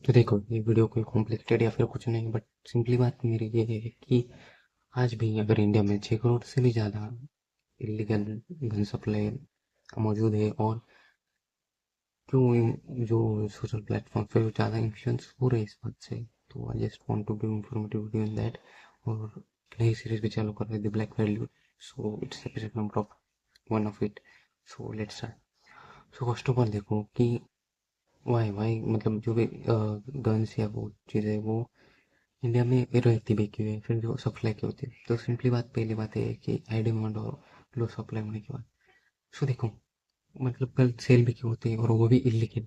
तो देखो, ये वीडियो कोई कॉम्प्लिकेटेड या फिर कुछ नहीं, बट सिंपली बात मेरी ये है कि आज भी अगर इंडिया में 6 करोड़ से भी ज़्यादा इलीगल गन सप्लाई मौजूद है, और क्यों जो सोशल प्लेटफॉर्म पे ज़्यादा इन्फ्लुएंस हो रहे हैं इस बात से, तो I just want to give informative video in that. और नई सीरीज भी चालू कर रहे the black value, so it's episode number of one of it. So let's start. So first of all देखो कि वाई मतलब जो भी गन्स या वो चीज़ें वो इंडिया में रहती बिकी हुई है, फिर जो सप्लाई की होती है, तो सिंपली बात पहली बात है कि हाई डिमांड और लो सप्लाई होने के बाद सो देखो, मतलब कल सेल भी की होती है और वो भी इलीगल।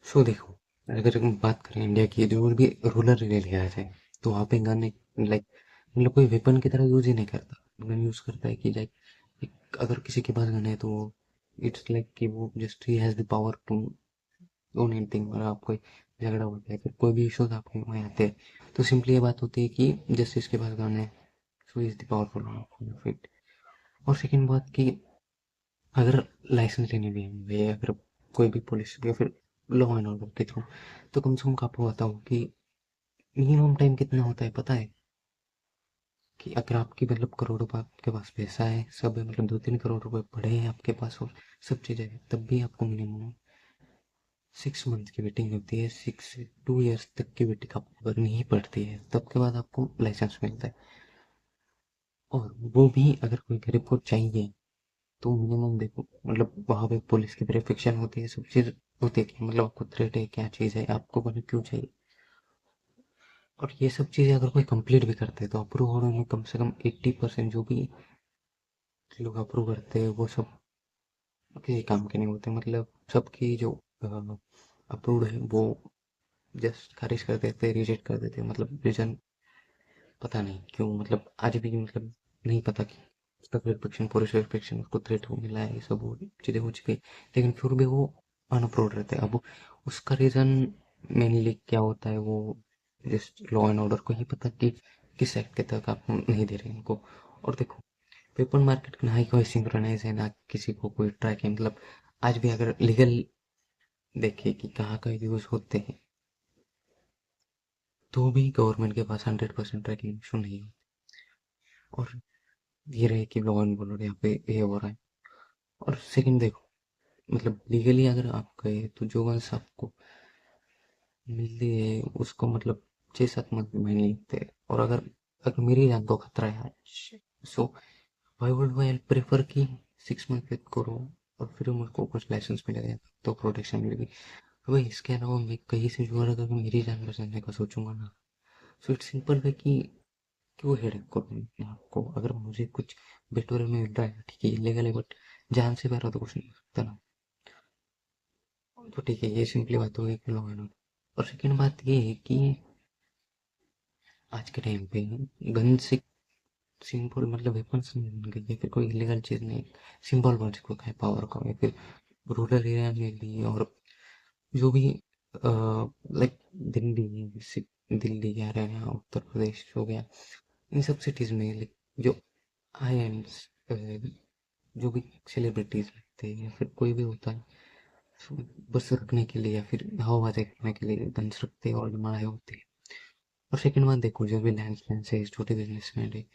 सो देखो, अगर हम बात करें इंडिया की जो भी रूरल एरिया है, तो वहाँ पे गन लाइक मतलब कोई वेपन की तरह यूज ही नहीं करता। गन यूज करता है कि लाइक अगर किसी के पास गन है तो इट्स लाइक कि वो just he has the power to own anything. और आप कोई झगड़ा होता है, फिर कोई भी इश्यूज आपके वहाँ आते हैं, तो सिंपली ये बात होती है कि जस्ट इसके पास गन है, so is the powerful of it. और सेकंड बात कि अगर लाइसेंस लेने भी होंगे, अगर कोई भी पुलिस या फिर लॉ एंड ऑर्डर के थ्रू, तो कम से कम आपको बताओ कि मिनिमम टाइम कितना होता है पता है? कि अगर आपकी मतलब करोड़ों रुपए आपके पास पैसा है, सब है, मतलब 2-3 करोड़ रुपए पड़े हैं आपके पास और सब चीज़ें हैं, तब भी आपको मिनिमम 6 मंथ की वेटिंग होती है। 2 ईयर्स तक की वेटिंग आपको करनी ही पड़ती है, तब के बाद आपको लाइसेंस मिलता है। और वो भी अगर कोई गरीब को चाहिए तो मिनिमम देखो, मतलब वहाँ पे पुलिस की वेरिफिकेशन होती है, सब चीज़ होती है कि मतलब आपको थ्रेट है, क्या चीज़ है, आपको मतलब क्यों चाहिए। और ये सब चीज़ें अगर कोई कंप्लीट भी करते हैं तो अप्रूव होने में कम से कम 80% जो भी लोग अप्रूव करते हैं वो सब किसी काम के नहीं होते। मतलब सबकी जो अप्रूव्ड है वो जस्ट खारिज कर देते, रिजेक्ट कर देते, मतलब रीजन पता नहीं क्यों। मतलब आज भी मतलब नहीं पता कि उसका वेरिफिकेशन, पुलिस वेरिफिकेशन, उसको थ्रेट हो मिला है, ये सब वो चीज़ें हो चुकी है, लेकिन फिर भी वो अनअप्रूव्ड रहते हैं। अब उसका रीज़न मेनली क्या होता है, वो जस्ट लॉ एंड ऑर्डर को ही पता कि किस एक्ट के तहत आप नहीं दे रहे हैं उनको। और देखो, पेपर मार्केट ना ही कोई सिंक्रोनाइज है, ना किसी को कोई ट्रैक है। मतलब आज भी अगर लीगल देखे कि कहाँ का यूज़ होते हैं, तो भी गवर्नमेंट के पास 100% ट्रैकिंग इशू नहीं है। और ये रहे कि लॉ एंड ऑर्डर यहाँ पे ये हो रहा है। और सेकंड देखो, मतलब लीगली अगर आप गए तो जो गन्स आपको मिलती है उसको मतलब 6-7 महीने लगते हैं। और अगर अगर मेरी जान को खतरा है आज, सो वाई वुड आई प्रेफर कि 6 मंथ वेट करो और फिर मुझको कुछ लाइसेंस मिलेगा तो प्रोटेक्शन मिलेगी। भाई इसके अलावा मैं कहीं से जुगाड़ करके मेरी जान बचाने का सोचूंगा ना। सो इट्स सिंपल है कि क्यों हेडेक करूँ मैं अपने आप को। अगर मुझे कुछ बेटर में मिल रहा है ठीक है, इलीगल है, बट जान से प्यारा तो कुछ नहीं हो सकता ना। तो ठीक है, ये सिंपली बात हो गई कि लॉ एंड ऑर्डर। और सेकेंड बात ये है कि आज के टाइम पे गन से सिंपल मतलब वेपन्स नहीं बन गई है, फिर कोई इलीगल चीज़ नहीं, सिंपल वर्ड को है पावर का, या फिर रूरल एरिया में भी। और जो भी लाइक दिल्ली या हरियाणा, उत्तर प्रदेश हो गया, इन सब सिटीज़ में लाइक जो हाई एंड जो भी सेलिब्रिटीज रहते हैं या फिर कोई भी होता है, so बस रखने के लिए या फिर हवाबाजी करने के लिए गन्स रखते हैं और लड़ाई होती है। और सेकंड बात देखो, जो भी लैंड है, छोटे बिजनेसमैन है,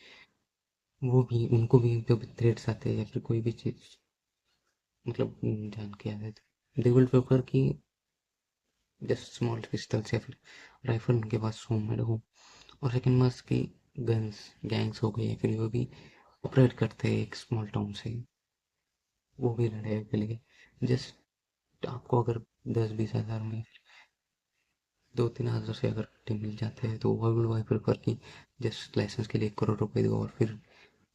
वो भी उनको भी जो भी थ्रेट्स आते हैं या फिर कोई भी चीज़ मतलब जान के आ जाए, दे विल प्रेफर कि जस्ट स्मॉल पिस्टल्स या फिर राइफल उनके पास होम मेड हो। और सेकंड बात की गन्स गैंग्स हो गए या फिर वो भी ऑपरेट करते हैं एक स्मॉल टाउन से, वो भी लड़ाई के लिए जस्ट आपको अगर 10-20 हज़ार में 2-3 हज़ार से अगर टीम मिल जाते हैं, तो वो विल वाई प्रेफर कि जस्ट लाइसेंस के लिए 1 करोड़ रुपए दो और फिर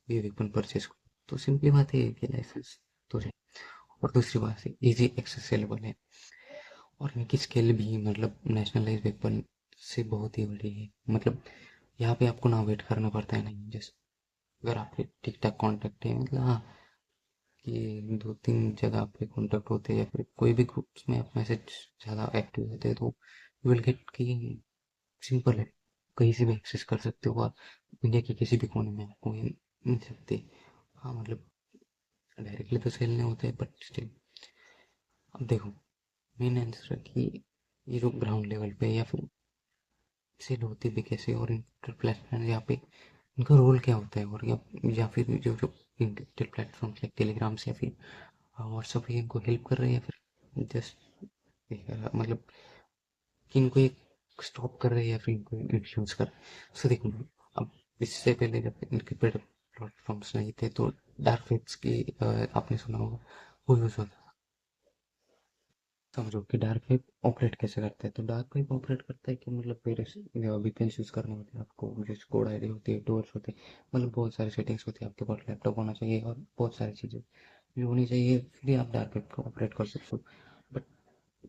ये वेपन परचेज करो। तो सिंपली बात है कि लाइसेंस तो है। और दूसरी बात है इजी एक्सेसिबल है, और इनकी स्केल भी मतलब नेशनलाइज वेपन से बहुत ही बड़ी है। मतलब यहाँ पे आपको ना वेट करना पड़ता है, नहीं जस्ट अगर आपके ठीक ठाक कॉन्टेक्ट है, मतलब हाँ कि 2-3 जगह पे कॉन्टेक्ट होते हैं या फिर कोई भी ग्रुप्स में आप मैसेज ज़्यादा एक्टिव होते हैं, तो यू विल गेट कि सिंपल है, कहीं से भी एक्सेस कर सकते हो आप। इंडिया के किसी भी कोने में आपको ये मिल सकते हैं। हाँ मतलब डायरेक्टली तो सेल नहीं होते, बट स्टिल। अब देखो, मेन आंसर है कि ये जो ग्राउंड लेवल पे या फिर सेल होती भी कैसे, और इंटर प्लेटफॉर्म यहाँ पे इनका रोल क्या होता है, और या फिर जो जो इंटर प्लेटफॉर्म लाइक टेलीग्राम से या फिर व्हाट्सएप ये इनको हेल्प कर रहे हैं, या फिर जस्ट मतलब कि इनको एक स्टॉप कर रहे हैं या फिर इनको इन्फ्लुएंस कर रहे हैं। सो देखो, अब इससे पहले जब इनके प्लेटफॉर्म्स नहीं थे तो डार्क वेब्स की आपने सुना होगा, वो यूज़ होता। समझो कि डार्क वेब ऑपरेट कैसे करता है। तो डार्क वेब ऑपरेट करता है कि मतलब पहले वीपीएन यूज़ करने होते हैं आपको, जैसे कोड आईडी होती है, डोर्स होते हैं, मतलब बहुत सारी सेटिंग्स होती है। आपके पास लैपटॉप होना चाहिए और बहुत सारी चीज़ें भी होनी चाहिए, फिर ही आप डार्क वेब को ऑपरेट कर सकते हो। बट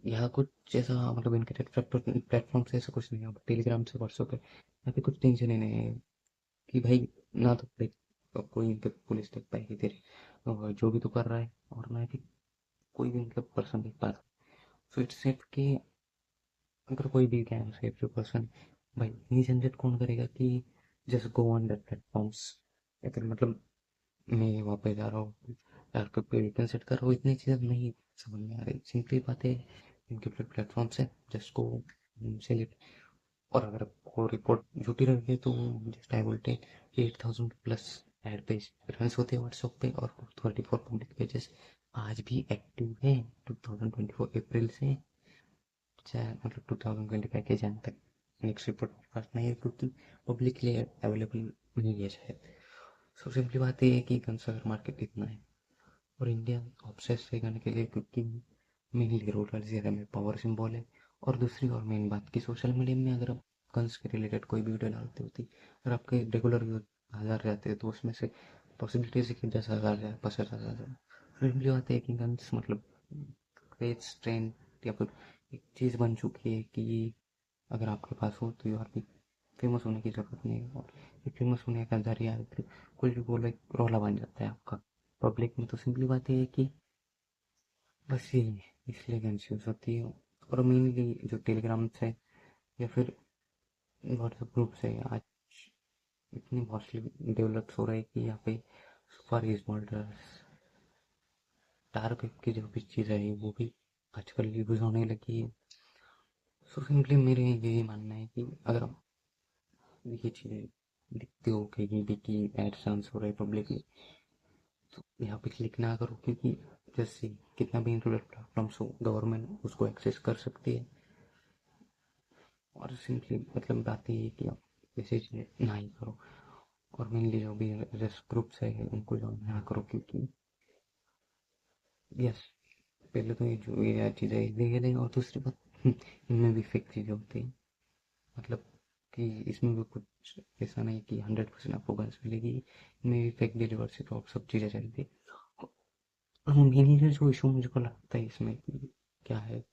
यहाँ कुछ ऐसा मतलब इनके प्लेटफॉर्म से ऐसा कुछ नहीं है। टेलीग्राम से व्हाट्सएप पे यहाँ पे कुछ टेंशन ही नहीं है कि भाई ना तो कोई इनके पुलिस देख पाएगी तेरे जो भी तू कर रहा है, और ना कि कोई भी इनका पर्सन देख पाता। सो इट्स सेफ कि अगर कोई भी कैन सेफ पर्सन, भाई इतनी झंझट कौन करेगा कि just go on that platforms, या फिर मतलब मैं वहाँ पे जा रहा हूँ डार्क वेब पे वीपीएन सेट कर रहा हूँ, इतनी चीज़ें नहीं समझ में आ रही। सिंपली बात है, इनके प्लेटफॉर्म से जस्ट गो सेलेक्ट, और अगर वो रिपोर्ट झूठी रही है तो just I will take 8,000 plus ad page run होते हैं व्हाट्सएप पे, और 34 पब्लिक पेजेस आज भी एक्टिव है 2024 अप्रैल से, चाहे मतलब 2025 के जन तक। नेक्स्ट रिपोर्ट पास नहीं है क्योंकि पब्लिकली अवेलेबल नहीं है शायद। सो सिंपली बात ये है कि कंज्यूमर मार्केट इतना है, और इंडिया ऑब्सेस है करने के लिए क्योंकि मेनली रूरल एरिया में पावर सिंबल है। और दूसरी और मेन बात कि सोशल मीडिया में अगर आप गन्स के रिलेटेड कोई भी वीडियो डालते होती, अगर आपके रेगुलर व्यूज 1,000 जाते हैं तो उसमें से पॉसिबिलिटी है कि 10,000 जाए, 50,000 जाए। सिंपली बात है कि गन्स मतलब क्रेज ट्रेंड या फिर एक चीज़ बन चुकी है कि अगर आपके पास हो तो और भी फेमस होने की ज़रूरत नहीं है, और एक फेमस होने का जरिया है फिर कुछ भी बोलो एक रौला बन जाता है आपका पब्लिक में। तो सिंपली बात ये है कि बस यही है, इसलिए कंफ्यूज होती है। और मेनली जो टेलीग्राम से या फिर व्हाट्सएप ग्रुप से आज इतनी मॉडली डेवलप हो रहा है कि यहाँ पे सुपर मॉडल्स डार्क वेब की जो भी चीज़ है वो भी आजकल यूज होने लगी है। सो सिंपली मेरे यही मानना है कि अगर आप ये चीज़ें दिखते हो कहीं भी कि एड्स हो रहे पब्लिकली, तो यहाँ पे क्लिक ना करो, क्योंकि जैसे कितना भी इंटरनेट प्लेटफॉर्म्स हो गवर्नमेंट उसको एक्सेस कर सकती है। और सिंपली मतलब बात ये है कि आप ऐसे चीज़ें ना ही करो, और मेनली जो भी रिस्क ग्रुप्स है उनको ज्वाइन ना करो, क्योंकि यस पहले तो ये जो ये चीज़ें इलीगल है, और दूसरी बात इनमें भी फेक चीज़ें होती हैं। मतलब कि इसमें भी कुछ ऐसा नहीं कि 100% आपको गन्स मिलेगी, इनमें भी फेक डिलीवर से तो आप सब चीज़ें चलती। और मेनली जो इशू मुझको लगता है इसमें कि क्या है,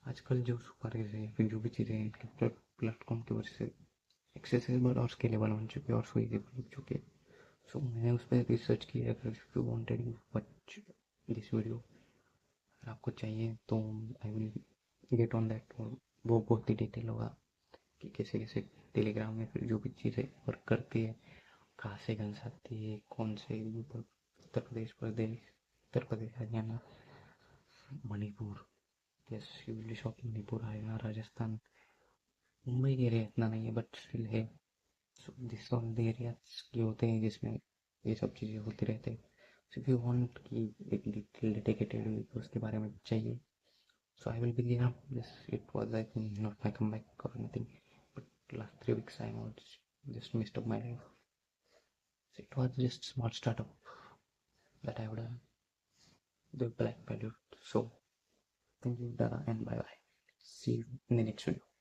आजकल जो सुपर है या फिर जो भी चीज़ें इनके प्लेटफॉर्म की वजह से एक्सेसिबल और स्केलेबल बन चुके हैं और सुइजेबल हो चुके हैं। सो मैंने उस पर रिसर्च किया। अगर if you wanted you watch this video, अगर आपको चाहिए तो I will get on that, और वो बहुत ही डिटेल होगा कि कैसे कैसे टेलीग्राम में फिर जो भी चीज़ें वर्क करती है, कहाँ से गन्स आती है, कौन से ऊपर Uttar Pradesh Haryana Manipur, yes you will shop Manipur Haryana Rajasthan, Mumbai के एरिया इतना नहीं है बट स्टिल है। So this all the areas के होते हैं जिसमें ये सब चीज़ें होती रहती है। सो इफ यू वांट कि एक डिटेल डेडिकेटेड उसके बारे में चाहिए, so I will be there. This it was I think not my comeback or anything, but last 3 weeks I was just messed up my life. So it was just small startup that I would have the black value. So thank you, Dara, and bye bye. See you in the next video.